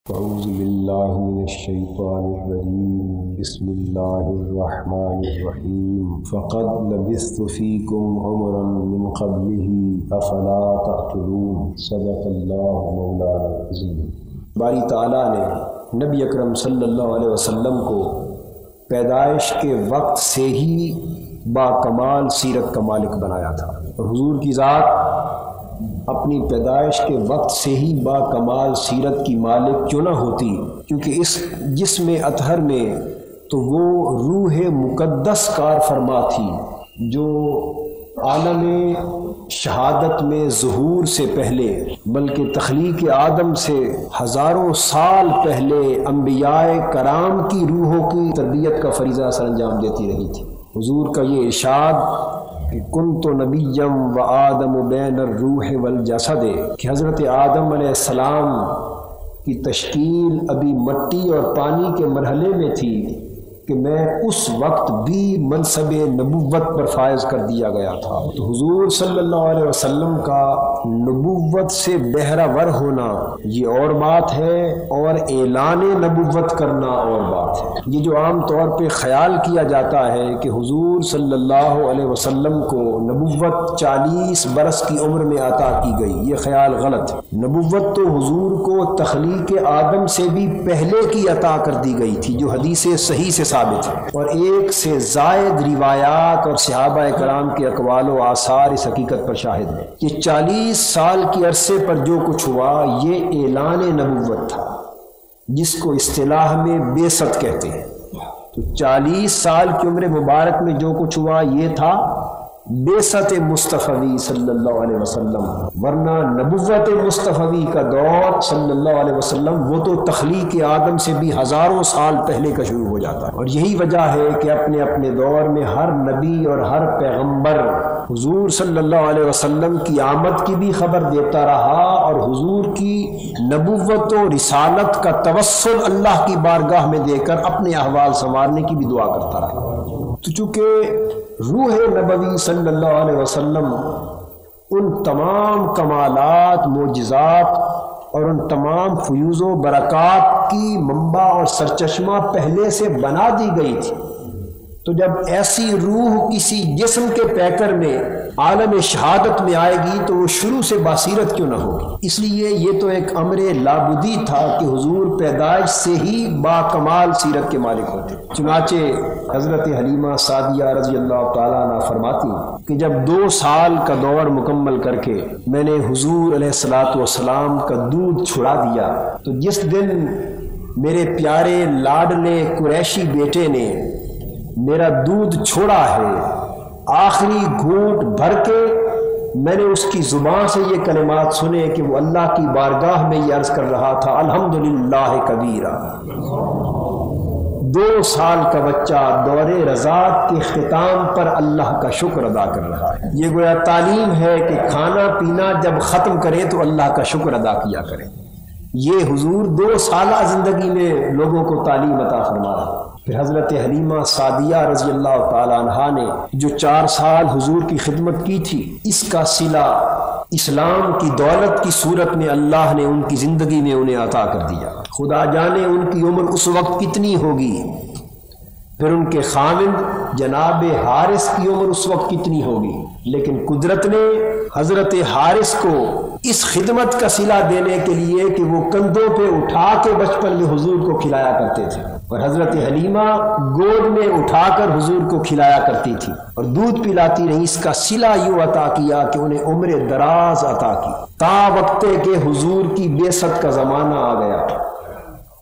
اعوذ باللہ من الشیطان الرجیم بسم اللہ الرحمن الرحیم فقد لبثت فیکم عمرا من قبلہ افلا تعقلون صدق اللہ مولانا العظیم۔ باری تعالیٰ نے نبی اکرم صلی اللہ علیہ وسلم کو پیدائش کے وقت سے ہی باکمال سیرت کا مالک بنایا تھا، اور حضور کی ذات اپنی پیدائش کے وقت سے ہی باکمال سیرت کی مالک کیوں نہ ہوتی، کیونکہ اس جسم اطہر میں تو وہ روح مقدس کار فرما تھی جو عالم شہادت میں ظہور سے پہلے بلکہ تخلیق آدم سے ہزاروں سال پہلے انبیاء کرام کی روحوں کی تربیت کا فریضہ سر انجام دیتی رہی تھی۔ حضور کا یہ ارشاد کہ کنت نبیم و آدم بین الروح والجسد، کہ حضرت آدم علیہ السلام کی تشکیل ابھی مٹی اور پانی کے مرحلے میں تھی کہ میں اس وقت بھی منصب نبوت پر فائز کر دیا گیا تھا۔ تو حضور صلی اللہ علیہ وسلم کا نبوت سے بہرہ ور ہونا یہ اور بات ہے، اور اعلان نبوت کرنا اور بات ہے۔ یہ جو عام طور پہ خیال کیا جاتا ہے کہ حضور صلی اللہ علیہ وسلم کو نبوت 40 برس کی عمر میں عطا کی گئی، یہ خیال غلط ہے۔ نبوت تو حضور کو تخلیق آدم سے بھی پہلے کی عطا کر دی گئی تھی، جو حدیث صحیح سے ثابت ہے، اور ایک سے زائد روایات اور صحابہ کرام کے اقوال و آثار اس حقیقت پر شاہد ہیں۔ یہ 40 سال کے عرصے پر جو کچھ ہوا یہ اعلان نبوت تھا، جس کو اصطلاح میں بعثت کہتے ہیں۔ تو 40 سال کی عمر مبارک میں جو کچھ ہوا یہ تھا بعثت مصطفی صلی اللہ علیہ وسلم، ورنہ نبوت مصطفی کا دور صلی اللہ علیہ وسلم وہ تو تخلیق آدم سے بھی ہزاروں سال پہلے کا شروع ہو جاتا ہے۔ اور یہی وجہ ہے کہ اپنے اپنے دور میں ہر نبی اور ہر پیغمبر حضور صلی اللہ علیہ وسلم کی آمد کی بھی خبر دیتا رہا، اور حضور کی نبوت و رسالت کا توسل اللہ کی بارگاہ میں دے کر اپنے احوال سنوارنے کی بھی دعا کرتا رہا۔ تو چونکہ روح نبوی صلی اللہ علیہ وسلم ان تمام کمالات، معجزات اور ان تمام فیوز و برکات کی منبع اور سرچشمہ پہلے سے بنا دی گئی تھی، تو جب ایسی روح کسی جسم کے پیکر میں عالم شہادت میں آئے گی تو وہ شروع سے باصیرت کیوں نہ ہوگی؟ اس لیے یہ تو ایک امر لابدی تھا کہ حضور پیدائش سے ہی باکمال سیرت کے مالک ہوتے۔ چنانچہ حضرت حلیمہ سعدیہ رضی اللہ تعالیٰ عنہ فرماتی کہ جب 2 سال کا دور مکمل کر کے میں نے حضور علیہ الصلوۃ والسلام کا دودھ چھڑا دیا، تو جس دن میرے پیارے لاڈلے قریشی بیٹے نے میرا دودھ چھوڑا ہے، آخری گھونٹ بھر کے میں نے اس کی زبان سے یہ کلمات سنے کہ وہ اللہ کی بارگاہ میں یہ عرض کر رہا تھا الحمدللہ کبیرہ۔ 2 سال کا بچہ دور رضا کے اختتام پر اللہ کا شکر ادا کر رہا ہے۔ یہ گویا تعلیم ہے کہ کھانا پینا جب ختم کریں تو اللہ کا شکر ادا کیا کریں۔ یہ حضور 2 سالہ زندگی میں لوگوں کو تعلیم عطا فرما رہا ہے۔ پھر حضرت حلیمہ سعدیہ رضی اللہ تعالی عنہا نے جو 4 سال حضور کی خدمت کی تھی، اس کا صلہ اسلام کی دولت کی صورت میں اللہ نے ان کی زندگی میں انہیں عطا کر دیا۔ خدا جانے ان کی عمر اس وقت کتنی ہوگی، پھر ان کے خاوند جناب حارث کی عمر اس وقت کتنی ہوگی، لیکن قدرت نے حضرت حارث کو اس خدمت کا صلہ دینے کے لیے کہ وہ کندھوں پہ اٹھا کے بچپن میں حضور کو کھلایا کرتے تھے، اور حضرت حلیمہ گود میں اٹھا کر حضور کو کھلایا کرتی تھی اور دودھ پلاتی رہی، اس کا صلہ یوں عطا کیا کہ انہیں عمر دراز عطا کی، تا وقتے کہ حضور کی بعثت کا زمانہ آ گیا۔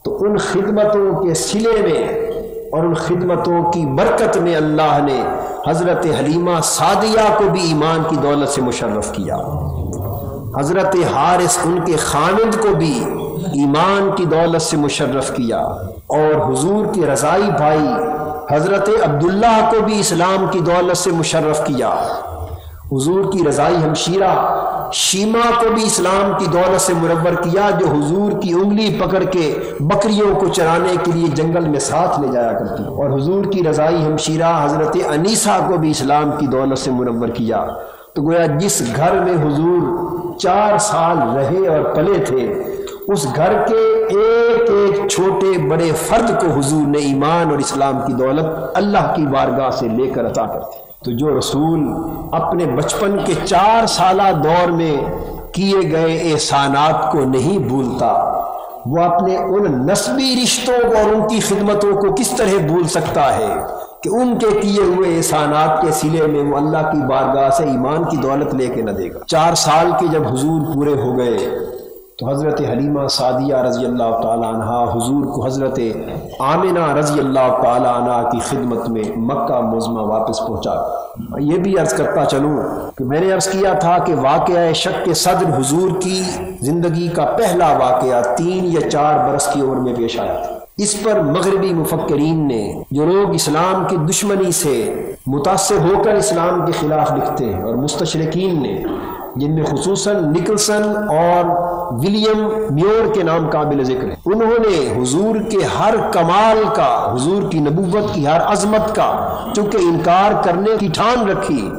تو ان خدمتوں کے صلے میں اور ان خدمتوں کی برکت میں اللہ نے حضرت حلیمہ سعدیہ کو بھی ایمان کی دولت سے مشرف کیا، حضرت حارث ان کے خاوند کو بھی ایمان کی دولت سے مشرف کیا، اور حضور کے رضائی بھائی حضرت عبداللہ کو بھی اسلام کی دولت سے مشرف کیا، حضور کی رضائی ہمشیرہ شیما کو بھی اسلام کی دولت سے منور کیا، جو حضور کی انگلی پکڑ کے بکریوں کو چرانے کے لیے جنگل میں ساتھ لے جایا کرتی، اور حضور کی رضائی ہمشیرہ حضرت انیسہ کو بھی اسلام کی دولت سے منور کیا۔ تو گویا جس گھر میں حضور 4 سال رہے اور پلے تھے، اس گھر کے ایک چھوٹے بڑے فرد کو حضور نے ایمان اور اسلام کی دولت اللہ کی بارگاہ سے لے کر عطا کرتی۔ تو جو رسول اپنے بچپن کے 4 سالہ دور میں کیے گئے احسانات کو نہیں بھولتا، وہ اپنے ان نسبی رشتوں اور ان کی خدمتوں کو کس طرح بھول سکتا ہے کہ ان کے کیے ہوئے احسانات کے صلے میں وہ اللہ کی بارگاہ سے ایمان کی دولت لے کے نہ دے گا۔ 4 سال کے جب حضور پورے ہو گئے تو حضرت حلیمہ سعدیہ رضی اللہ تعالیٰ عنہ حضور کو حضرت آمنہ رضی اللہ تعالیٰ عنہ کی خدمت میں مکہ معظمہ واپس پہنچا۔ یہ بھی عرض کرتا چلوں کہ میں نے عرض کیا تھا کہ واقعہ شق صدر حضور کی زندگی کا پہلا واقعہ 3 یا 4 برس کی عمر میں پیش آیا تھا۔ اس پر مغربی مفکرین نے، جو لوگ اسلام کی دشمنی سے متاثر ہو کر اسلام کے خلاف لکھتے ہیں، اور مستشرقین نے، جن میں خصوصاً نکلسن اور ولیم میور کے نام قابل ذکر ہیں، انہوں نے حضور کے ہر کمال کا، حضور کی نبوت کی ہر عظمت کا چونکہ انکار کرنے کی ٹھان رکھی،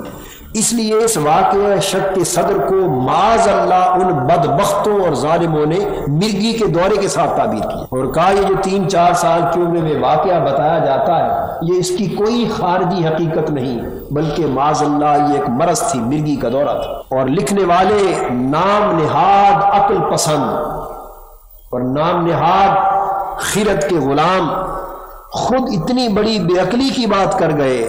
اس لیے اس واقعہ شق صدر کو معاذ اللہ ان بدبختوں اور ظالموں نے مرگی کے دورے کے ساتھ تعبیر کی، اور کہا یہ جو 3-4 سال کی عمر میں واقعہ بتایا جاتا ہے یہ اس کی کوئی خارجی حقیقت نہیں، بلکہ معاذ اللہ یہ ایک مرض تھی، مرگی کا دورہ تھا۔ اور لکھنے والے نام نہاد عقل پسند اور نام نہاد خیرت کے غلام خود اتنی بڑی بے عقلی کی بات کر گئے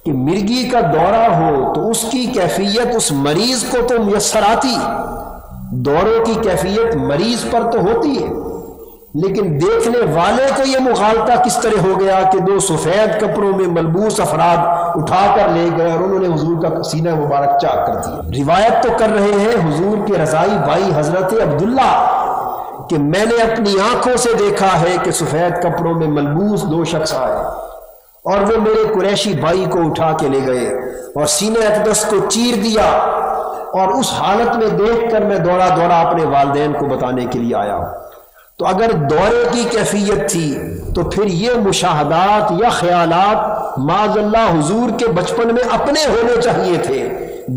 کہ مرگی کا دورہ ہو تو اس کی کیفیت اس مریض کو تو میسر آتی، دوروں کی کیفیت مریض پر تو ہوتی ہے، لیکن دیکھنے والے کو یہ مغالطہ کس طرح ہو گیا کہ 2 سفید کپڑوں میں ملبوس افراد اٹھا کر لے گئے اور انہوں نے حضور کا سینہ مبارک چاک کر دیا۔ روایت تو کر رہے ہیں حضور کے رضائی بھائی حضرت عبداللہ کہ میں نے اپنی آنکھوں سے دیکھا ہے کہ سفید کپڑوں میں ملبوس 2 شخص آئے اور وہ میرے قریشی بھائی کو اٹھا کے لے گئے اور سینہ اقدس کو چیر دیا، اور اس حالت میں دیکھ کر میں دورہ اپنے والدین کو بتانے کے لیے آیا ہوں۔ تو اگر دورے کی کیفیت تھی تو پھر یہ مشاہدات یا خیالات معاذ اللہ حضور کے بچپن میں اپنے ہونے چاہیے تھے،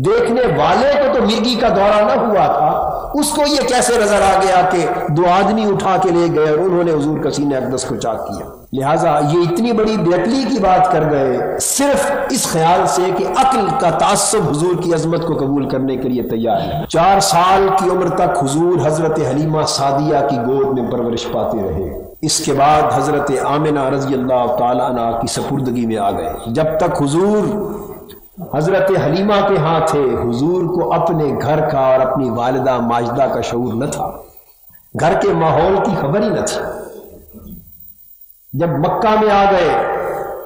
دیکھنے والے کو تو مرگی کا دورہ نہ ہوا تھا، اس کو یہ کیسے نظر آ گیا کہ 2 آدمی اٹھا کے لے گئے اور انہوں نے حضور کا سینہ اقدس کو چاک کیا۔ لہٰذا یہ اتنی بڑی بے عقلی کی بات کر گئے صرف اس خیال سے کہ عقل کا تعصب حضور کی عظمت کو قبول کرنے کے لیے تیار ہے۔ 4 سال کی عمر تک حضور حضرت حلیمہ سعدیہ کی گود میں پرورش پاتے رہے، اس کے بعد حضرت آمنہ رضی اللہ تعالیٰ عنہ کی سپردگی میں آ گئے۔ جب تک حضور حضرت حلیمہ کے ہاں تھے حضور کو اپنے گھر کا اور اپنی والدہ ماجدہ کا شعور نہ تھا، گھر کے ماحول کی خبر ہی نہ تھی۔ جب مکہ میں آ گئے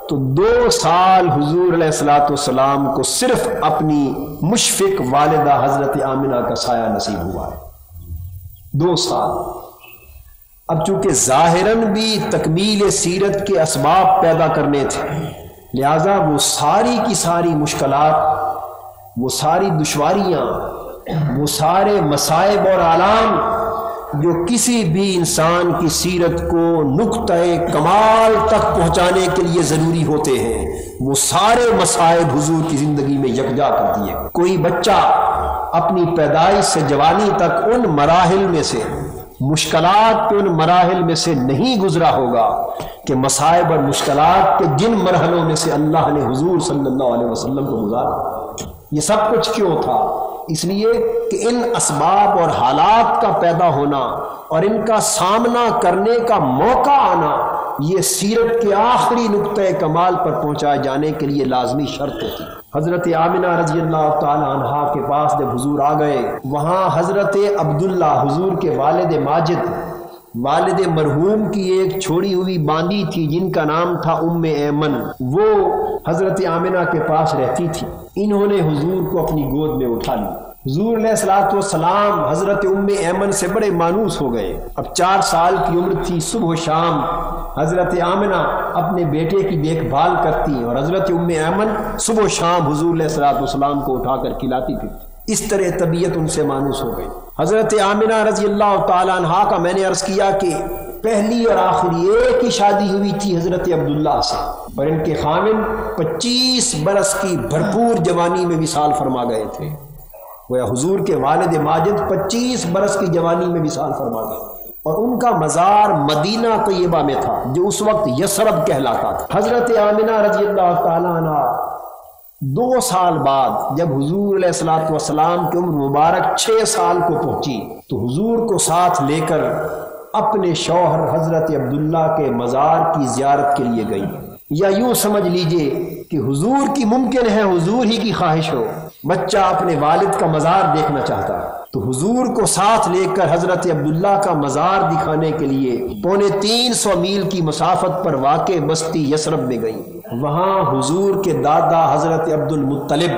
تو 2 سال حضور علیہ الصلوۃ والسلام کو صرف اپنی مشفق والدہ حضرت آمنہ کا سایہ نصیب ہوا ہے، 2 سال۔ اب چونکہ ظاہراً بھی تکمیل سیرت کے اسباب پیدا کرنے تھے، لہذا وہ ساری کی ساری مشکلات، وہ ساری دشواریاں، وہ سارے مصائب اور آلام جو کسی بھی انسان کی سیرت کو نقطۂ کمال تک پہنچانے کے لیے ضروری ہوتے ہیں، وہ سارے مصائب حضور کی زندگی میں یکجا کر دیے۔ کوئی بچہ اپنی پیدائش سے جوانی تک ان مراحل میں سے، مشکلات کے ان مراحل میں سے نہیں گزرا ہوگا کہ مصائب اور مشکلات کے جن مرحلوں میں سے اللہ نے حضور صلی اللہ علیہ وسلم کو گزارا۔ یہ سب کچھ کیوں تھا؟ اس لیے کہ ان اسباب اور حالات کا پیدا ہونا اور ان کا سامنا کرنے کا موقع آنا یہ سیرت کے آخری نقطۂ کمال پر پہنچائے جانے کے لیے لازمی شرط ہوتی۔ حضرت آمنہ رضی اللہ تعالی عنہا کے پاس جب حضور آ گئے، وہاں حضرت عبداللہ حضور کے والد ماجد، والد مرحوم کی ایک چھوڑی ہوئی باندی تھی جن کا نام تھا ایمن، وہ حضرت آمنہ کے پاس رہتی تھی۔ انہوں نے حضور کو اپنی گود میں اٹھا لیا۔ حضور علیہ الصلوۃ والسلام حضرت ایمن سے بڑے مانوس ہو گئے۔ اب 4 سال کی عمر تھی، صبح و شام حضرت آمنہ اپنے بیٹے کی دیکھ بھال کرتی اور حضرت ایمن صبح و شام حضور علیہ الصلوۃ والسلام کو اٹھا کر کھلاتی تھی۔ اس طرح طبیعت ان سے مانوس ہو گئی۔ حضرت آمنہ رضی اللہ تعالیٰ عنہا کا میں نے عرض کیا کہ پہلی اور آخری ایک ہی شادی ہوئی تھی حضرت عبداللہ سے، اور ان کے خاوند 25 برس کی بھرپور جوانی میں وصال فرما گئے تھے۔ وہ حضور کے والد ماجد 25 برس کی جوانی میں وصال فرما گئے۔ اور ان کا مزار مدینہ طیبہ میں تھا جو اس وقت یثرب کہلاتا تھا۔ حضرت آمنہ رضی اللہ تعالیٰ عنہ 2 سال بعد جب حضور علیہ الصلوۃ والسلام کی عمر مبارک 6 سال کو پہنچی تو حضور کو ساتھ لے کر اپنے شوہر حضرت عبداللہ کے مزار کی زیارت کے لیے گئی، یا یوں سمجھ لیجئے کہ حضور کی ممکن ہے حضور ہی کی خواہش ہو، بچہ اپنے والد کا مزار دیکھنا چاہتا ہے، تو حضور کو ساتھ لے کر حضرت عبداللہ کا مزار دکھانے کے لیے 350 میل کی مسافت پر واقع بستی یثرب میں گئی۔ وہاں حضور کے دادا حضرت عبد المطلب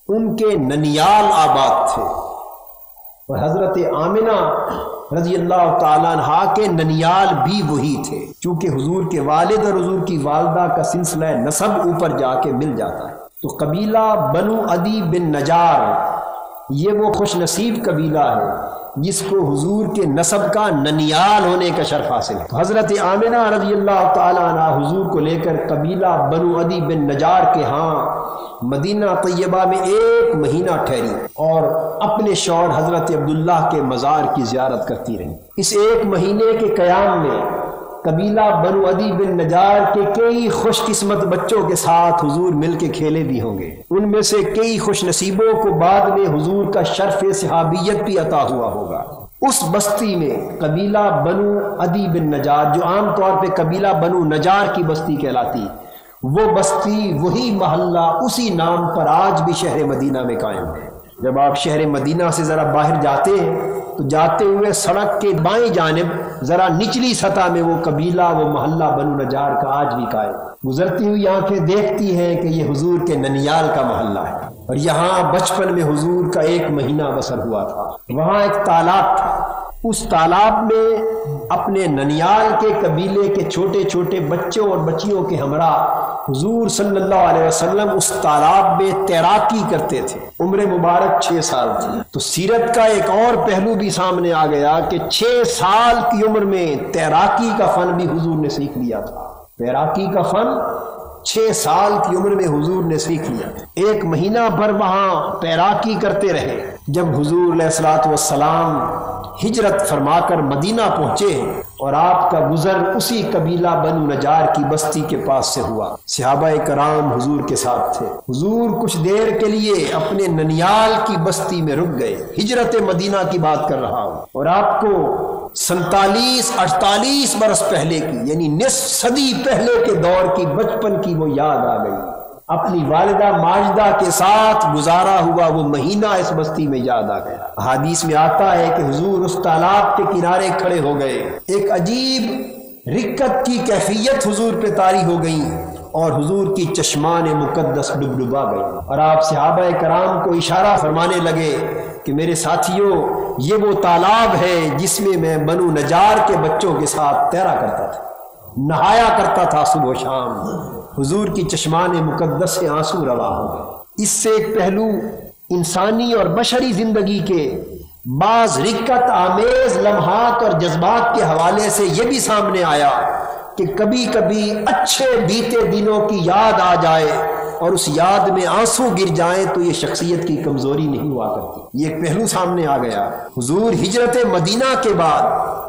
ان کے ننیال آباد تھے، اور حضرت آمنہ رضی اللہ تعالیٰ عنہ کے ننیال بھی وہی تھے، چونکہ حضور کے والد اور حضور کی والدہ کا سلسلہ نسب اوپر جا کے مل جاتا ہے۔ تو قبیلہ بنو عدی بن نجار یہ وہ خوش نصیب قبیلہ ہے جس کو حضور کے نسب کا ننیال ہونے کا شرف حاصل ہے۔ تو حضرت آمنہ رضی اللہ تعالیٰ عنہ حضور کو لے کر قبیلہ بنو عدی بن نجار کے ہاں مدینہ طیبہ میں 1 مہینہ ٹھہری اور اپنے شوہر حضرت عبداللہ کے مزار کی زیارت کرتی رہی۔ اس 1 مہینے کے قیام میں قبیلہ بنو عدی بن نجار کے کئی خوش قسمت بچوں کے ساتھ حضور مل کے کھیلے بھی ہوں گے، ان میں سے کئی خوش نصیبوں کو بعد میں حضور کا شرف صحابیت بھی عطا ہوا ہوگا۔ اس بستی میں قبیلہ بنو عدی بن نجار، جو عام طور پہ قبیلہ بنو نجار کی بستی کہلاتی، وہ بستی وہی محلہ اسی نام پر آج بھی شہر مدینہ میں قائم ہے۔ جب آپ شہر مدینہ سے ذرا باہر جاتے ہیں تو جاتے ہوئے سڑک کے بائیں جانب ذرا نچلی سطح میں وہ قبیلہ، وہ محلہ بنو نجار کا آج بھی قائم، گزرتی ہوئی آنکھیں دیکھتی ہیں کہ یہ حضور کے ننیال کا محلہ ہے، اور یہاں بچپن میں حضور کا 1 مہینہ بسر ہوا تھا۔ وہاں ایک تالاب تھا، اس تالاب میں اپنے ننیال کے قبیلے کے چھوٹے چھوٹے بچوں اور بچیوں کے ہمراہ حضور صلی اللہ علیہ وسلم اس تالاب میں تیراکی کرتے تھے۔ عمر مبارک 6 سال تھی، تو سیرت کا ایک اور پہلو بھی سامنے آ گیا کہ 6 سال کی عمر میں تیراکی کا فن بھی حضور نے سیکھ لیا تھا۔ تیراکی کا فن 6 سال کی عمر میں حضور نے سیکھ لیا۔ 1 مہینہ بھر وہاں تیراکی کرتے رہے۔ جب حضور علیہ الصلوۃ والسلام ہجرت فرما کر مدینہ پہنچے اور آپ کا گزر اسی قبیلہ بنو نجار کی بستی کے پاس سے ہوا، صحابہ کرام حضور کے ساتھ تھے۔ حضور کچھ دیر کے لیے اپنے ننیال کی بستی میں رک گئے۔ ہجرت مدینہ کی بات کر رہا ہوں، اور آپ کو 47-48 برس پہلے کی، یعنی نصف صدی پہلے کے دور کی بچپن کی وہ یاد آ گئی۔ اپنی والدہ ماجدہ کے ساتھ گزارا ہوا وہ مہینہ اس بستی میں یاد آ گیا۔ حدیث میں آتا ہے کہ حضور اس تالاب کے کنارے کھڑے ہو گئے، ایک عجیب رکت کی کیفیت حضور پہ طاری ہو گئی اور حضور کی چشمان مقدس ڈبڈبا گئی، اور آپ صحابہ کرام کو اشارہ فرمانے لگے کہ میرے ساتھیوں، یہ وہ تالاب ہے جس میں میں بنو نجار کے بچوں کے ساتھ تیرا کرتا تھا، نہایا کرتا تھا صبح و شام۔ حضور کی چشمان مقدس سے آنسو روا ہو گئے۔ اس سے ایک پہلو انسانی اور بشری زندگی کے بعض رکت آمیز لمحات اور جذبات کے حوالے سے یہ بھی سامنے آیا کہ کبھی کبھی اچھے بیتے دنوں کی یاد آ جائے اور اس یاد میں آنسو گر جائیں تو یہ شخصیت کی کمزوری نہیں ہوا کرتی۔ یہ ایک پہلو سامنے آ گیا۔ حضور ہجرت مدینہ کے بعد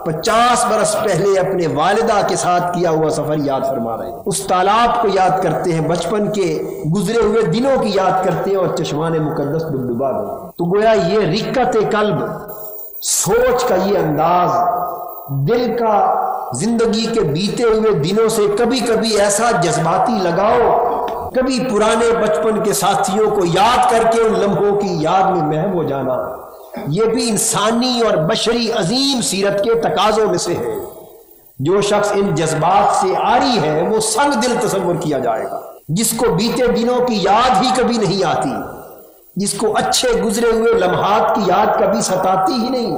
50 برس پہلے اپنے والدہ کے ساتھ کیا ہوا سفر یاد فرما رہے ہیں، اس تالاب کو یاد کرتے ہیں، بچپن کے گزرے ہوئے دنوں کی یاد کرتے ہیں، اور چشمان مقدس ڈبڈبا گئے۔ تو گویا یہ رکت قلب، سوچ کا یہ انداز، دل کا زندگی کے بیتے ہوئے دنوں سے کبھی کبھی ایسا جذباتی لگاؤ، کبھی پرانے بچپن کے ساتھیوں کو یاد کر کے ان لمحوں کی یاد میں محو ہو جانا، یہ بھی انسانی اور بشری عظیم سیرت کے تقاضوں میں سے ہے۔ جو شخص ان جذبات سے عاری ہے وہ سنگ دل تصور کیا جائے گا، جس کو بیتے دنوں کی یاد ہی کبھی نہیں آتی، جس کو اچھے گزرے ہوئے لمحات کی یاد کبھی ستاتی ہی نہیں،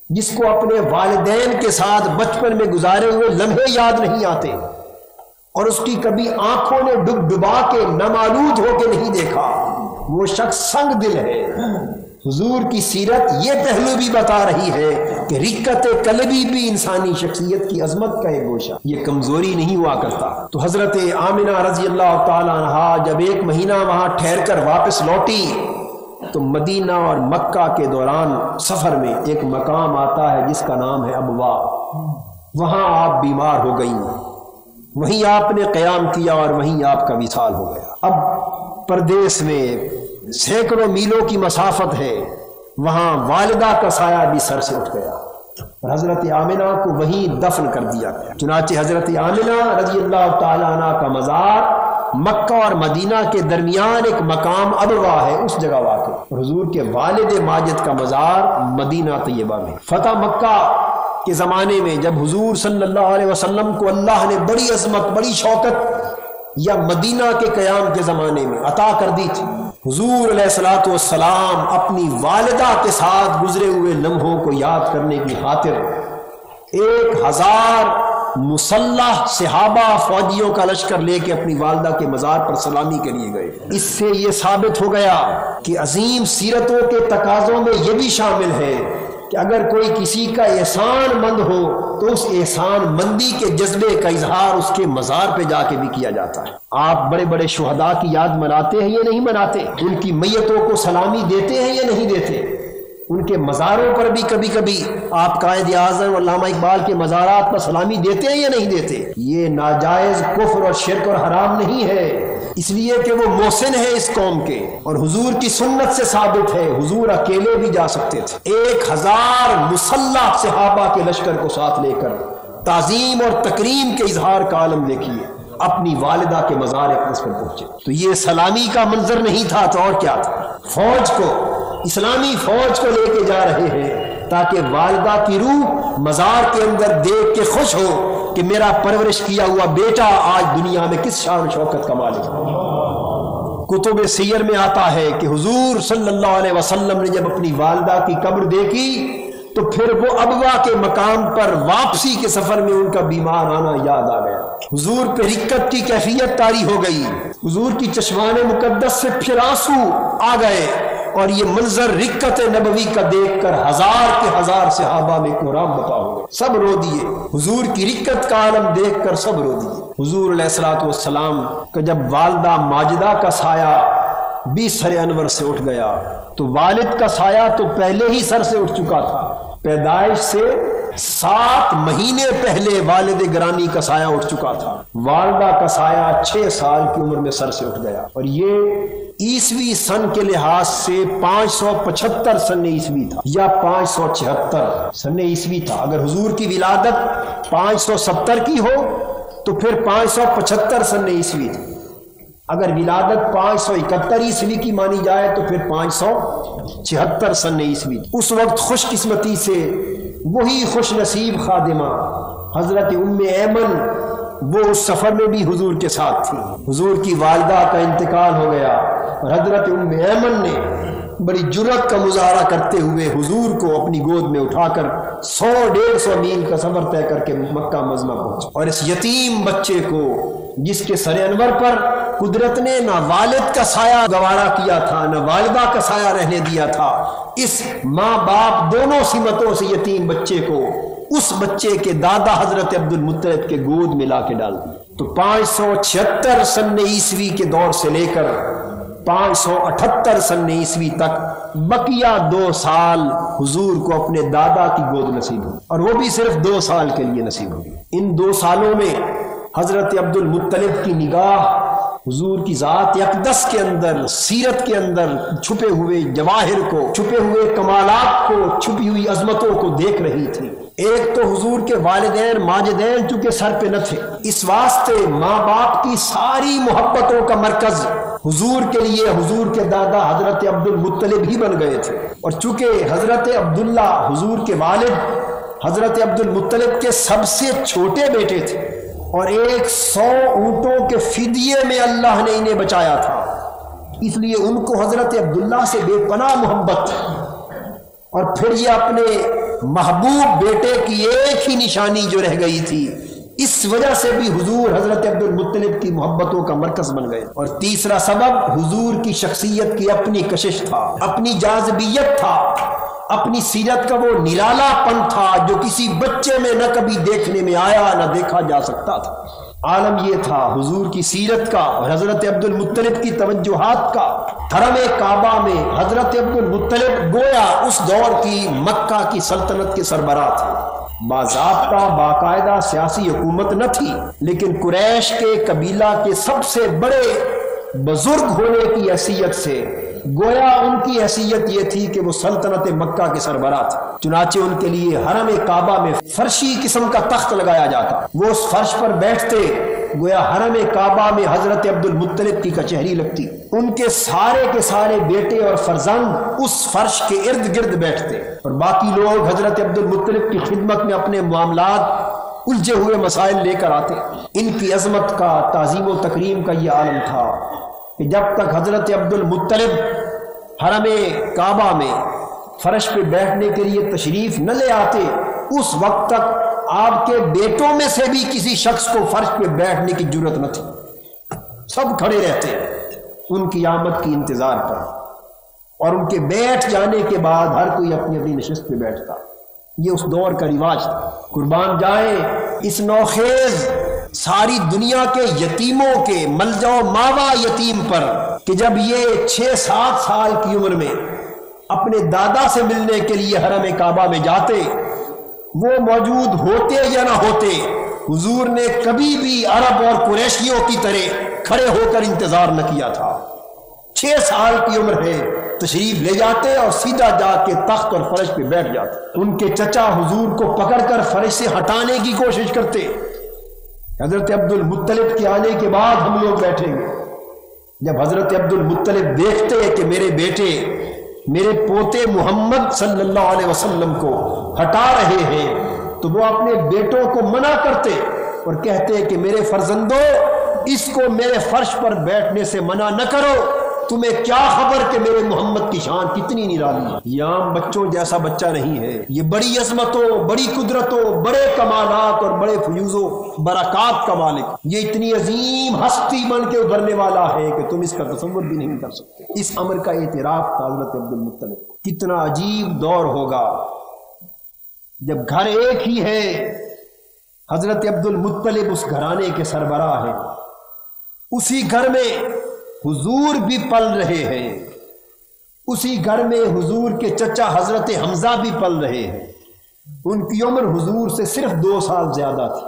جس کو اپنے والدین کے ساتھ بچپن میں گزارے ہوئے لمحے یاد نہیں آتے، اور اس کی کبھی آنکھوں نے ڈب ڈبا کے نمالود ہو کے نہیں دیکھا، وہ شخص سنگ دل ہے۔ حضور کی سیرت یہ پہلو بھی بتا رہی ہے کہ رکت قلبی بھی انسانی شخصیت کی عظمت کا ایک گوشہ، یہ کمزوری نہیں ہوا کرتا۔ تو حضرت آمنہ رضی اللہ تعالی عنہا جب 1 مہینہ وہاں ٹھہر کر واپس لوٹی تو مدینہ اور مکہ کے دوران سفر میں ایک مقام آتا ہے جس کا نام ہے ابوا، وہاں آپ بیمار ہو گئیں، وہیں آپ نے قیام کیا اور وہیں آپ کا وصال ہو گیا۔ اب پردیس میں سینکڑوں میلوں کی مسافت ہے، وہاں والدہ کا سایہ بھی سر سے اٹھ گیا اور حضرت آمنہ کو وہیں دفن کر دیا گیا۔ چنانچہ حضرت آمنہ رضی اللہ تعالیٰ عنہ کا مزار مکہ اور مدینہ کے درمیان ایک مقام ابوا ہے، اس جگہ واقع، اور حضور کے والد ماجد کا مزار مدینہ طیبہ میں۔ فتح مکہ کے زمانے میں جب حضور صلی اللہ علیہ وسلم کو اللہ نے بڑی عظمت، بڑی شوکت یا مدینہ کے قیام کے زمانے میں عطا کر دی تھی، حضور علیہ الصلوۃ والسلام اپنی والدہ کے ساتھ گزرے ہوئے لمحوں کو یاد کرنے کی خاطر 1000 مسلح صحابہ فوجیوں کا لشکر لے کے اپنی والدہ کے مزار پر سلامی کے لیے گئے۔ اس سے یہ ثابت ہو گیا کہ عظیم سیرتوں کے تقاضوں میں یہ بھی شامل ہے کہ اگر کوئی کسی کا احسان مند ہو تو اس احسان مندی کے جذبے کا اظہار اس کے مزار پہ جا کے بھی کیا جاتا ہے۔ آپ بڑے بڑے شہداء کی یاد مناتے ہیں یا نہیں مناتے؟ ان کی میتوں کو سلامی دیتے ہیں یا نہیں دیتے؟ ان کے مزاروں پر بھی کبھی کبھی آپ قائد اعظم علامہ اقبال کے مزارات پر سلامی دیتے ہیں یا نہیں دیتے؟ یہ ناجائز کفر اور شرک اور حرام نہیں ہے، اس لیے کہ وہ محسن ہے اس قوم کے، اور حضور کی سنت سے ثابت ہے حضور اکیلے بھی جا سکتے تھے۔ 1000 مسلح صحابہ کے لشکر کو ساتھ لے کر تعظیم اور تکریم کے اظہار کا عالم دیکھیے، اپنی والدہ کے مزار اقدس پر پہنچے۔ تو یہ سلامی کا منظر نہیں تھا تو اور کیا تھا؟ فوج کو، اسلامی فوج کو لے کے جا رہے ہیں تاکہ والدہ کی روح مزار کے اندر دیکھ کے خوش ہو کہ میرا پرورش کیا ہوا بیٹا آج دنیا میں کس شان و شوکت کا مالک ہے۔ کتب سیر میں آتا ہے کہ حضور صلی اللہ علیہ وسلم نے جب اپنی والدہ کی قبر دیکھی تو پھر وہ ابوا کے مقام پر واپسی کے سفر میں ان کا بیمار آنا یاد آ گیا۔ حضور پہ رکت کی کیفیت طاری ہو گئی، حضور کی چشمان مقدس سے پھر آنسو آ گئے، اور یہ منظر رکت نبوی کا دیکھ کر 1000 کے 1000 صحابہ میں قرآن بتا ہو گئے، سب رو دیے۔ حضور کی رکت کا عالم دیکھ کر سب رو دیے۔ حضور علیہ الصلوۃ والسلام کا جب والدہ ماجدہ کا سایہ بھی سر انور سے اٹھ گیا تو والد کا سایہ تو پہلے ہی سر سے اٹھ چکا تھا، پیدائش سے 7 مہینے پہلے والد گرامی کا سایہ اٹھ چکا تھا، والدہ کا سایہ 6 سال کی عمر میں سر سے اٹھ گیا، اور یہ عیسوی سن کے لحاظ سے 575 سن عیسوی تھا یا 576 سن عیسوی تھا۔ اگر حضور کی ولادت 570 کی ہو تو پھر 575 سن عیسوی تھی، اگر ولادت 571 عیسوی کی مانی جائے تو پھر 576 سن عیسوی تھی۔ اس وقت خوش قسمتی سے وہی خوش نصیب خادمہ حضرت ام ایمن وہ اس سفر میں بھی حضور کے ساتھ تھی۔ حضور کی والدہ کا انتقال ہو گیا اور حضرت ام ایمن نے بڑی جرأت کا مظاہرہ کرتے ہوئے حضور کو اپنی گود میں اٹھا کر 100-150 میل کا سفر طے کر کے مکہ معظمہ پہنچی، اور اس یتیم بچے کو جس کے سر انور پر قدرت نے نہ والد کا سایہ گوارا کیا تھا نہ والدہ کا سایہ رہنے دیا تھا، اس ماں باپ دونوں سمتوں سے یتیم بچے کو اس بچے کے دادا حضرت عبد المطلب کے گود میں لا کے ڈال دیا۔ تو 576 سن عیسوی کے دور سے لے کر 578 سن عیسوی تک بقیہ 2 سال حضور کو اپنے دادا کی گود نصیب ہوئی، اور وہ بھی صرف 2 سال کے لیے نصیب ہوئی۔ ان 2 سالوں میں حضرت عبد المطلب کی نگاہ حضور کی ذات اقدس کے اندر، سیرت کے اندر چھپے ہوئے جواہر کو، چھپے ہوئے کمالات کو، چھپی ہوئی عظمتوں کو دیکھ رہی تھی۔ ایک تو حضور کے والدین ماجدین چونکہ سر پہ نہ تھے، اس واسطے ماں باپ کی ساری محبتوں کا مرکز حضور کے لیے حضور کے دادا حضرت عبد المطلب ہی بن گئے تھے، اور چونکہ حضرت عبداللہ حضور کے والد حضرت عبد المطلب کے سب سے چھوٹے بیٹے تھے، اور 100 اونٹوں کے فدیے میں اللہ نے انہیں بچایا تھا، اس لیے ان کو حضرت عبداللہ سے بے پناہ محبت، اور پھر یہ اپنے محبوب بیٹے کی ایک ہی نشانی جو رہ گئی تھی، اس وجہ سے بھی حضور حضرت عبد المطلب کی محبتوں کا مرکز بن گئے۔ اور تیسرا سبب حضور کی شخصیت کی اپنی کشش تھا، اپنی جاذبیت تھا، اپنی سیرت کا وہ نرالا پن تھا جو کسی بچے میں نہ کبھی دیکھنے میں آیا نہ دیکھا جا سکتا تھا۔ عالم یہ تھا حضور کی سیرت کا اور حضرت عبد المطلب کی توجہات کا۔ حرم کعبہ میں حضرت عبد المطلب گویا اس دور کی مکہ کی سلطنت کے سربراہ تھے۔ باضابطہ باقاعدہ سیاسی حکومت نہ تھی، لیکن قریش کے قبیلہ کے سب سے بڑے بزرگ ہونے کی حیثیت سے گویا ان کی حیثیت یہ تھی کہ وہ سلطنت مکہ کے سربراہ تھے۔ چنانچہ ان کے لیے حرم کعبہ میں فرشی قسم کا تخت لگایا جاتا، وہ اس فرش پر بیٹھتے، گویا حرم کعبہ میں حضرت عبد المطلب کی کچہری لگتی۔ ان کے سارے بیٹے اور فرزند اس فرش کے ارد گرد بیٹھتے اور باقی لوگ حضرت عبد المطلب کی خدمت میں اپنے معاملات الجھے ہوئے مسائل لے کر آتے۔ ان کی عظمت کا، تعظیم و تکریم کا یہ عالم تھا کہ جب تک حضرت عبد المطلب حرم کعبہ میں فرش پہ بیٹھنے کے لیے تشریف نہ لے آتے، اس وقت تک آپ کے بیٹوں میں سے بھی کسی شخص کو فرش پہ بیٹھنے کی جرت نہ تھی۔ سب کھڑے رہتے ان کی آمد کی انتظار پر، اور ان کے بیٹھ جانے کے بعد ہر کوئی اپنی اپنی نشست پہ بیٹھتا۔ یہ اس دور کا رواج تھا۔ قربان جائیں اس نوخیز ساری دنیا کے یتیموں کے ملجا و ماوا یتیم پر کہ جب یہ 6-7 سال کی عمر میں اپنے دادا سے ملنے کے لیے حرم کعبہ میں جاتے، وہ موجود ہوتے یا نہ ہوتے، حضور نے کبھی بھی عرب اور قریشیوں کی طرح کھڑے ہو کر انتظار نہ کیا تھا۔ 6 سال کی عمر ہے، تشریف لے جاتے اور سیدھا جا کے تخت اور فرش پہ بیٹھ جاتے۔ ان کے چچا حضور کو پکڑ کر فرش سے ہٹانے کی کوشش کرتے۔ حضرت عبد المطلب کے آنے کے بعد ہم لوگ بیٹھیں گے۔ جب حضرت عبد المطلب دیکھتے کہ میرے بیٹے میرے پوتے محمد صلی اللہ علیہ وسلم کو ہٹا رہے ہیں، تو وہ اپنے بیٹوں کو منع کرتے اور کہتے کہ میرے فرزندوں، اس کو میرے فرش پر بیٹھنے سے منع نہ کرو، تمہیں کیا خبر کہ میرے محمد کی شان کتنی نرالی ہے۔ یہ عام بچوں جیسا بچہ نہیں ہے، یہ بڑی عظمتوں، بڑی قدرتوں، بڑے کمالات اور بڑے فیوز و برکات کا مالک، یہ اتنی عظیم ہستی بن کے ابھرنے والا ہے کہ تم اس کا تصور بھی نہیں کر سکتے۔ اس امر کا اعتراف تھا حضرت عبد المطلب۔ کتنا عجیب دور ہوگا جب گھر ایک ہی ہے، حضرت عبد المطلب اس گھرانے کے سربراہ ہیں، اسی گھر میں حضور بھی پل رہے ہیں، اسی گھر میں حضور کے چچا حضرت حمزہ بھی پل رہے ہیں۔ ان کی عمر حضور سے صرف 2 سال زیادہ تھی۔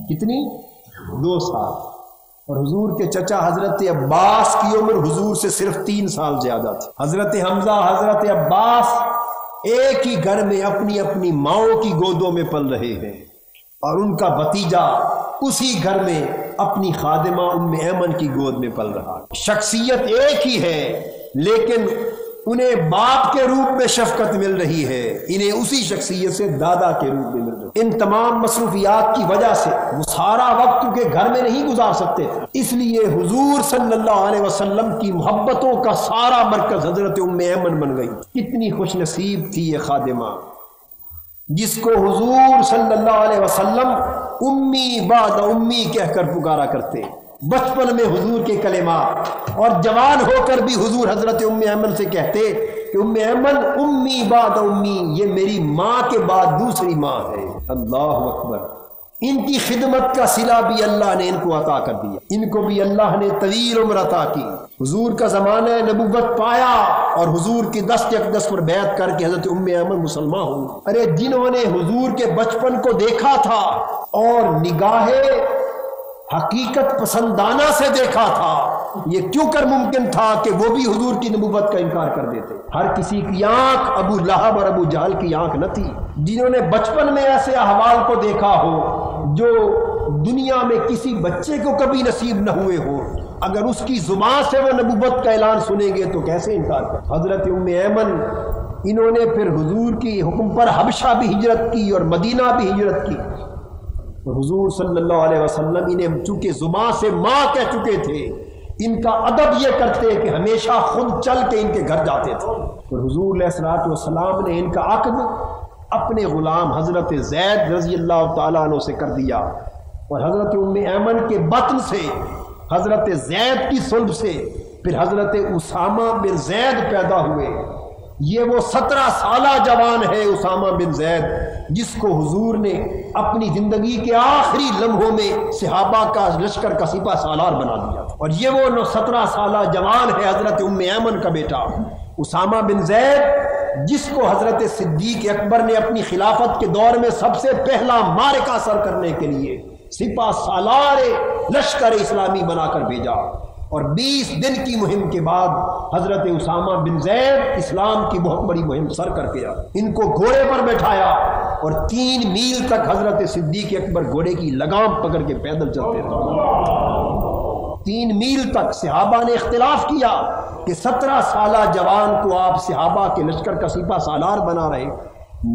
کتنی؟ 2 سال۔ اور حضور کے چچا حضرت عباس کی عمر حضور سے صرف 3 سال زیادہ تھی۔ حضرت حمزہ، حضرت عباس ایک ہی گھر میں اپنی اپنی ماؤں کی گودوں میں پل رہے ہیں، اور ان کا بھتیجا اسی گھر میں اپنی خادمہ ام ایمن کی گود میں پل رہا۔ شخصیت ایک ہی ہے، لیکن انہیں باپ کے روپ میں شفقت مل رہی ہے، انہیں اسی شخصیت سے دادا کے روپ میں مل رہی ہے۔ ان تمام مصروفیات کی وجہ سے وہ سارا وقت کیونکہ گھر میں نہیں گزار سکتے تھے، اس لیے حضور صلی اللہ علیہ وسلم کی محبتوں کا سارا مرکز حضرت ام ایمن بن گئی۔ کتنی خوش نصیب تھی یہ خادمہ جس کو حضور صلی اللہ علیہ وسلم امی بعد امی کہہ کر پکارا کرتے۔ بچپن میں حضور کے کلمات، اور جوان ہو کر بھی حضور حضرت ام ایمن سے کہتے کہ ام ایمن امی بعد امی، یہ میری ماں کے بعد دوسری ماں ہے۔ اللہ اکبر۔ ان کی خدمت کا صلہ بھی اللہ نے ان کو عطا کر دیا، ان کو بھی اللہ نے طویل عمر عطا کی۔ حضور کا زمانہ نبوت پایا اور حضور کی دست اقدس پر بیعت کر کے حضرت ام ایمن مسلمان ہوئی۔ ارے جنہوں نے حضور کے بچپن کو دیکھا تھا اور نگاہ حقیقت پسندانہ سے دیکھا تھا، یہ کیوں کر ممکن تھا کہ وہ بھی حضور کی نبوت کا انکار کر دیتے؟ ہر کسی کی آنکھ ابو لہب اور ابو جہل کی آنکھ نہ تھی۔ جنہوں نے بچپن میں ایسے احوال کو دیکھا ہو جو دنیا میں کسی بچے کو کبھی نصیب نہ ہوئے ہو، اگر اس کی زبان سے وہ نبوت کا اعلان سنیں گے تو کیسے انکار کر؟ حضرت ام ایمن، انہوں نے پھر حضور کی حکم پر حبشہ بھی ہجرت کی اور مدینہ بھی ہجرت کی، اور حضور صلی اللہ علیہ وسلم انہیں چونکہ زبان سے ماں کہہ چکے تھے، ان کا ادب یہ کرتے کہ ہمیشہ خود چل کے ان کے گھر جاتے تھے۔ اور حضور علیہ الصلوۃ والسلام نے ان کا عقد اپنے غلام حضرت زید رضی اللہ تعالیٰ عنہ سے کر دیا، اور حضرت ام ایمن کے بطن سے، حضرت زید کی صلب سے پھر حضرت اسامہ بن زید پیدا ہوئے، یہ وہ 17 سالہ جوان ہے اسامہ بن زید جس کو حضور نے اپنی زندگی کے آخری لمحوں میں صحابہ کا لشکر کا سپہ سالار بنا دیا، اور یہ وہ 17 سالہ جوان ہے حضرت ام ایمن کا بیٹا اسامہ بن زید جس کو حضرت صدیق اکبر نے اپنی خلافت کے دور میں سب سے پہلا معرکہ سر کرنے کے لیے سپہ سالار لشکر اسلامی بنا کر بھیجا، اور 20 دن کی مہم کے بعد حضرت اسامہ بن زید اسلام کی بہت بڑی مہم سر کر کے ان کو گھوڑے پر بٹھایا، اور 3 میل تک حضرت صدیق اکبر گھوڑے کی لگام پکڑ کے پیدل چلتے رہے۔ 3 میل تک صحابہ نے اختلاف کیا کہ 17 سالہ جوان کو آپ صحابہ کے لشکر کا سپہ سالار بنا رہے،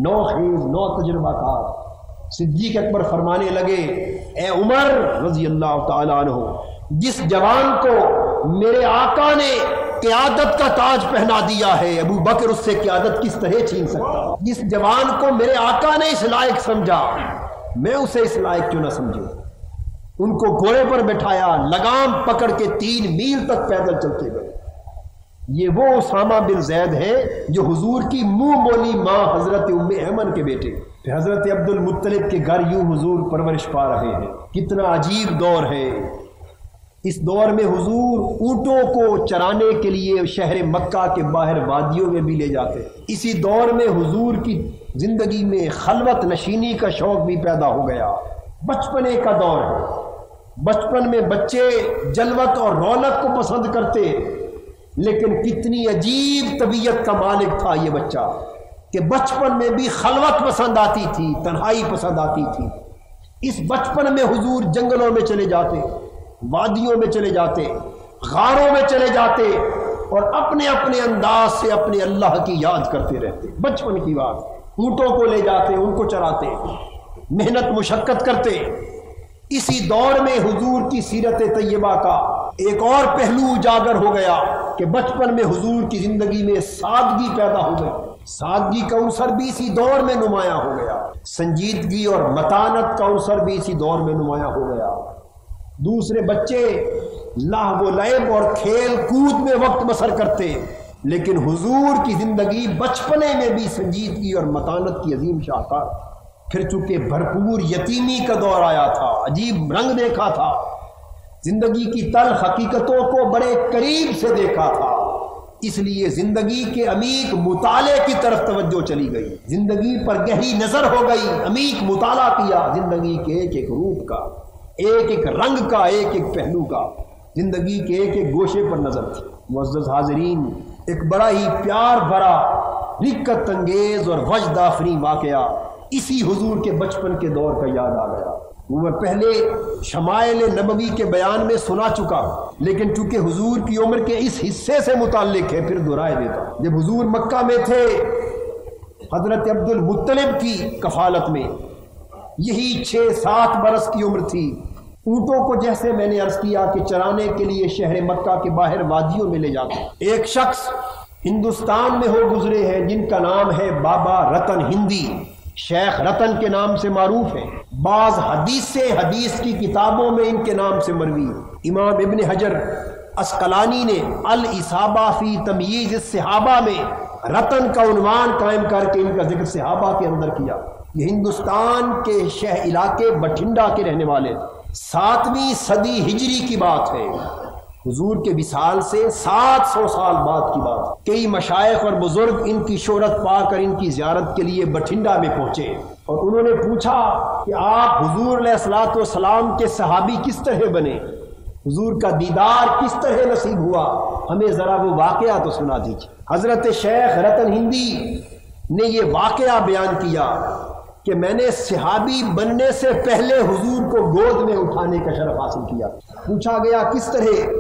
نو خیز نو تجربہ کار۔ صدیق اکبر فرمانے لگے، اے عمر رضی اللہ تعالیٰ عنہ، جس جوان کو میرے آقا نے قیادت کا تاج پہنا دیا ہے، ابو بکر اس سے قیادت کس طرح چھین سکتا؟ جس جوان کو میرے آقا نے اس لائق سمجھا، میں اسے اس لائق کیوں نہ سمجھوں؟ ان کو گھوڑے پر بٹھایا، لگام پکڑ کے 3 میل تک پیدل چلتے گئے۔ یہ وہ اسامہ بن زید ہے جو حضور کی منہ بولی ماں حضرت ام ایمن کے بیٹے، پھر حضرت عبد المطلب کے گھر یوں حضور پرورش پا رہے ہیں۔ کتنا عجیب دور ہے۔ اس دور میں حضور اونٹوں کو چرانے کے لیے شہر مکہ کے باہر وادیوں میں بھی لے جاتے۔ اسی دور میں حضور کی زندگی میں خلوت نشینی کا شوق بھی پیدا ہو گیا۔ بچپنے کا دور ہے، بچپن میں بچے جلوت اور رونق کو پسند کرتے، لیکن کتنی عجیب طبیعت کا مالک تھا یہ بچہ کہ بچپن میں بھی خلوت پسند آتی تھی، تنہائی پسند آتی تھی۔ اس بچپن میں حضور جنگلوں میں چلے جاتے، وادیوں میں چلے جاتے، غاروں میں چلے جاتے، اور اپنے اپنے انداز سے اپنے اللہ کی یاد کرتے رہتے۔ بچپن کی بات، اونٹوں کو لے جاتے، ان کو چراتے، محنت مشقت کرتے۔ اسی دور میں حضور کی سیرت طیبہ کا ایک اور پہلو اجاگر ہو گیا کہ بچپن میں حضور کی زندگی میں سادگی پیدا ہو گئی۔ سادگی کا عنصر بھی اسی دور میں نمایاں ہو گیا، سنجیدگی اور متانت کا عنصر بھی اسی دور میں نمایاں ہو گیا۔ دوسرے بچے لہو و لعب اور کھیل کود میں وقت بسر کرتے، لیکن حضور کی زندگی بچپنے میں بھی سنجیدگی اور متانت کی عظیم شاہکار۔ پھر چونکہ بھرپور یتیمی کا دور آیا تھا، عجیب رنگ دیکھا تھا، زندگی کی تلخ حقیقتوں کو بڑے قریب سے دیکھا تھا، اس لیے زندگی کے عمیق مطالعے کی طرف توجہ چلی گئی، زندگی پر گہری نظر ہو گئی، عمیق مطالعہ کیا زندگی کے ایک ایک روپ کا، ایک ایک رنگ کا، ایک ایک پہلو کا، زندگی کے ایک ایک گوشے پر نظر تھی۔ معزز حاضرین، ایک بڑا ہی پیار بھرا، رقت انگیز اور وجد آفریں واقعہ اسی حضور کے بچپن کے دور کا یاد آ گیا۔ وہ میں پہلے شمائل نبوی کے بیان میں سنا چکا، لیکن چونکہ حضور کی عمر کے اس حصے سے متعلق ہے پھر دہرائے دیتا۔ جب حضور مکہ میں تھے، حضرت عبد المطلب کی کفالت میں، یہی 6-7 برس کی عمر تھی، اونٹوں کو جیسے میں نے عرض کیا کہ چرانے کے لیے شہر مکہ کے باہر وادیوں میں لے جاتے۔ ایک شخص ہندوستان میں ہو گزرے ہیں جن کا نام ہے بابا رتن ہندی، شیخ رتن کے نام سے معروف ہیں، بعض حدیث کی کتابوں میں ان کے نام سے مروی۔ امام ابن حجر اسقلانی نے الاصابہ فی تمییز الصحابہ میں رتن کا عنوان قائم کر کے ان کا ذکر صحابہ کے اندر کیا۔ یہ ہندوستان کے شہ علاقے بٹھنڈا کے رہنے والے، 7ویں صدی ہجری کی بات ہے، حضور کے وصال سے 700 سال بعد کی بات۔ کئی مشائخ اور بزرگ ان کی شہرت پا کر ان کی زیارت کے لیے بٹھنڈا میں پہنچے، اور انہوں نے پوچھا کہ آپ حضور علیہ الصلوۃ والسلام کے صحابی کس طرح بنے، حضور کا دیدار کس طرح نصیب ہوا، ہمیں ذرا وہ واقعہ تو سنا دیجیے۔ حضرت شیخ رتن ہندی نے یہ واقعہ بیان کیا کہ میں نے صحابی بننے سے پہلے حضور کو گود میں اٹھانے کا شرف حاصل کیا۔ پوچھا گیا کس طرح،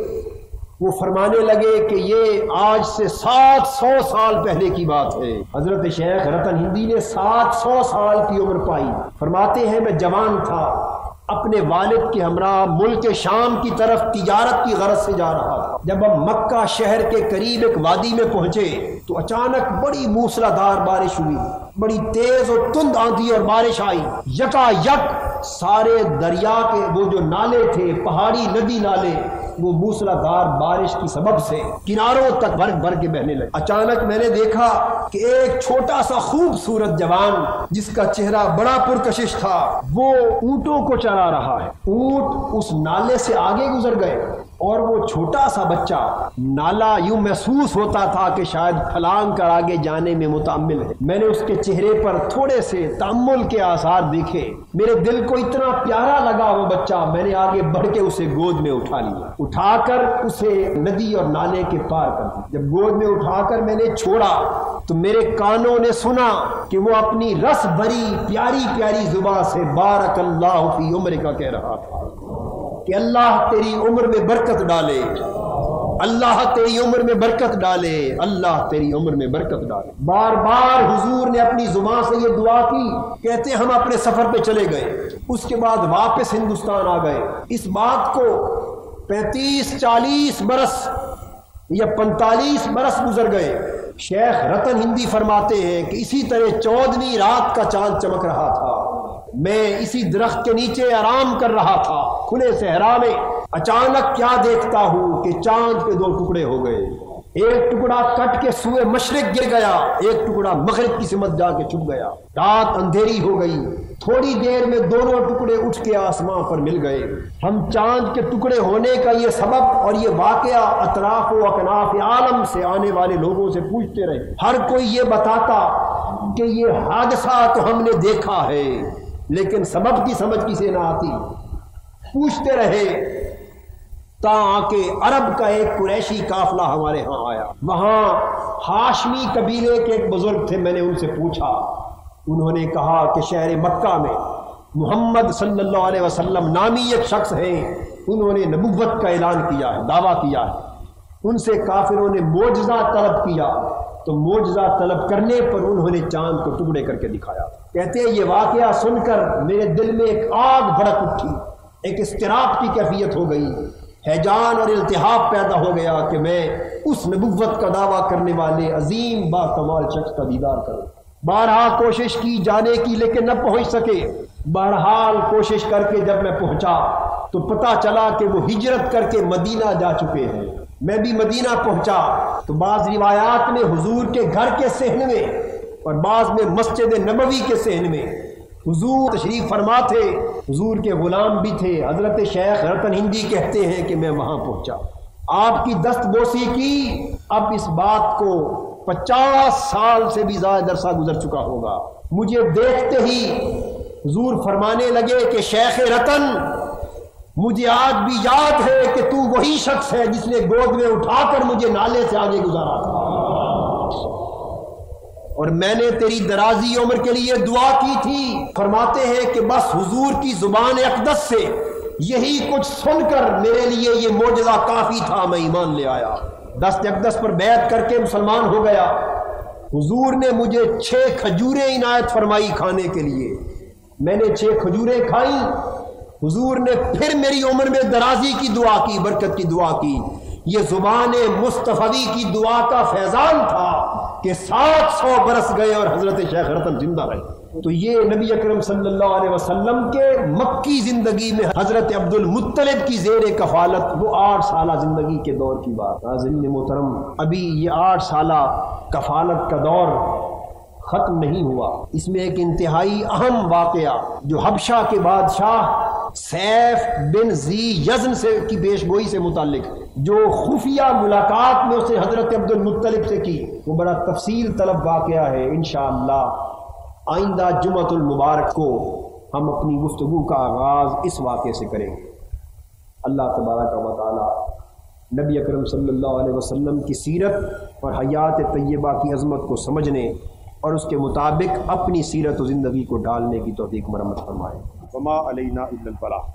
وہ فرمانے لگے کہ یہ آج سے 700 سال پہلے کی بات ہے۔ حضرت شیخ رتن ہندی نے 700 سال کی عمر پائی۔ فرماتے ہیں میں جوان تھا، اپنے والد کے ہمراہ ملک شام کی طرف تجارت کی غرض سے جا رہا تھا۔ جب ہم مکہ شہر کے قریب ایک وادی میں پہنچے تو اچانک بڑی موسلادھار بارش ہوئی، بڑی تیز اور تند آندھی اور بارش آئی، یکا یک سارے دریا کے وہ جو نالے تھے، پہاڑی ندی نالے، وہ موسلادھار بارش کی سبب سے کناروں تک بھر بھر کے بہنے لگے۔ اچانک میں نے دیکھا کہ ایک چھوٹا سا خوبصورت جوان جس کا چہرہ بڑا پرکشش تھا، وہ اونٹوں کو چرا رہا ہے۔ اونٹ اس نالے سے آگے گزر گئے اور وہ چھوٹا سا بچہ، نالا یوں محسوس ہوتا تھا کہ شاید پھلانگ کر آگے جانے میں متأمل ہے۔ میں نے اس کے چہرے پر تھوڑے سے تأمل کے آثار دیکھے، میرے دل کو اتنا پیارا لگا وہ بچہ، میں نے آگے بڑھ کے اسے گود میں اٹھا لیا، اٹھا کر اسے ندی اور نالے کے پار کر دیا۔ جب گود میں اٹھا کر میں نے چھوڑا تو میرے کانوں نے سنا کہ وہ اپنی رس بھری پیاری پیاری زبان سے بارک اللہ فی عمرک کہہ رہا تھا کہ اللہ تیری عمر میں برکت ڈالے، اللہ تیری عمر میں برکت ڈالے، اللہ تیری عمر میں برکت ڈالے۔ بار بار حضور نے اپنی زبان سے یہ دعا کی۔ کہتے ہم اپنے سفر پہ چلے گئے، اس کے بعد واپس ہندوستان آ گئے۔ اس بات کو 35-40 برس یا 45 برس گزر گئے۔ شیخ رتن ہندی فرماتے ہیں کہ اسی طرح 14ویں رات کا چاند چمک رہا تھا، میں اسی درخت کے نیچے آرام کر رہا تھا کھلے صحرا میں، اچانک کیا دیکھتا ہوں کہ چاند کے 2 ٹکڑے ہو گئے، ایک ٹکڑا کٹ کے سوئے مشرق گر گیا، ایک ٹکڑا مغرب کی سمت جا کے چھپ گیا۔ رات اندھیری ہو گئی، تھوڑی دیر میں دونوں ٹکڑے اٹھ کے آسمان پر مل گئے۔ ہم چاند کے ٹکڑے ہونے کا یہ سبب اور یہ واقعہ اطراف و اکناف عالم سے آنے والے لوگوں سے پوچھتے رہے، ہر کوئی یہ بتاتا کہ یہ حادثہ تو ہم نے دیکھا ہے لیکن سبب کی سمجھ کسے نہ آتی۔ پوچھتے رہے تاں کہ عرب کا ایک قریشی قافلہ ہمارے ہاں آیا، وہاں ہاشمی قبیلے کے ایک بزرگ تھے، میں نے ان سے پوچھا، انہوں نے کہا کہ شہر مکہ میں محمد صلی اللہ علیہ وسلم نامی ایک شخص ہیں، انہوں نے نبوت کا اعلان کیا ہے، دعویٰ کیا ہے۔ ان سے کافروں نے معجزہ طلب کیا تو معجزہ طلب کرنے پر انہوں نے چاند کو ٹکڑے کر کے دکھایا۔ کہتے ہیں یہ واقعہ سن کر میرے دل میں ایک آگ بھڑک اٹھی، ایک اضطراب کی کیفیت ہو گئی، ہیجان اور التہاب پیدا ہو گیا کہ میں اس نبوت کا دعویٰ کرنے والے عظیم با کمال شخص کا دیدار کروں۔ بہرحال کوشش کی جانے کی لیکن نہ پہنچ سکے۔ بہرحال کوشش کر کے جب میں پہنچا تو پتہ چلا کہ وہ ہجرت کر کے مدینہ جا چکے ہیں۔ میں بھی مدینہ پہنچا تو بعض روایات میں حضور کے گھر کے صحن میں اور بعض میں مسجد نبوی کے صحن میں حضور تشریف فرما تھے، حضور کے غلام بھی تھے۔ حضرت شیخ رتن ہندی کہتے ہیں کہ میں وہاں پہنچا، آپ کی دست بوسی کی۔ اب اس بات کو 50 سال سے بھی زیادہ عرصہ گزر چکا ہوگا۔ مجھے دیکھتے ہی حضور فرمانے لگے کہ شیخ رتن، مجھے آج بھی یاد ہے کہ تو وہی شخص ہے جس نے گود میں اٹھا کر مجھے نالے سے آگے گزارا تھا، اور میں نے تیری درازی عمر کے لیے دعا کی تھی۔ فرماتے ہیں کہ بس حضور کی زبان اقدس سے یہی کچھ سن کر میرے لیے یہ معجزہ کافی تھا، میں ایمان لے آیا، دست اقدس پر بیعت کر کے مسلمان ہو گیا۔ حضور نے مجھے 6 کھجوریں عنایت فرمائی کھانے کے لیے، میں نے 6 کھجوریں کھائیں۔ حضور نے پھر میری عمر میں درازی کی دعا کی، برکت کی دعا کی۔ یہ زبان مصطفی کی دعا کا فیضان تھا کہ 700 برس گئے اور حضرت شیخ رتن زندہ رہے۔ تو یہ نبی اکرم صلی اللہ علیہ وسلم کے مکی زندگی میں حضرت عبد المطلب کی زیر کفالت وہ 8 سالہ زندگی کے دور کی بات۔ ناظرین محترم، ابھی یہ 8 سالہ کفالت کا دور ختم نہیں ہوا، اس میں ایک انتہائی اہم واقعہ جو حبشہ کے بادشاہ سیف بن ذی یزن سے کی پیشگوئی سے متعلق ہے، جو خفیہ ملاقات میں اسے حضرت عبد المطلب سے کی، وہ بڑا تفصیل طلب واقعہ ہے۔ انشاءاللہ آئندہ جمعۃ المبارک کو ہم اپنی گفتگو کا آغاز اس واقعے سے کریں گے۔ اللہ تبارک و تعالی نبی اکرم صلی اللہ علیہ وسلم کی سیرت اور حیات طیبہ کی عظمت کو سمجھنے اور اس کے مطابق اپنی سیرت و زندگی کو ڈالنے کی توفیق مرحمت فرمائے۔ وما علینا الا البلاغ۔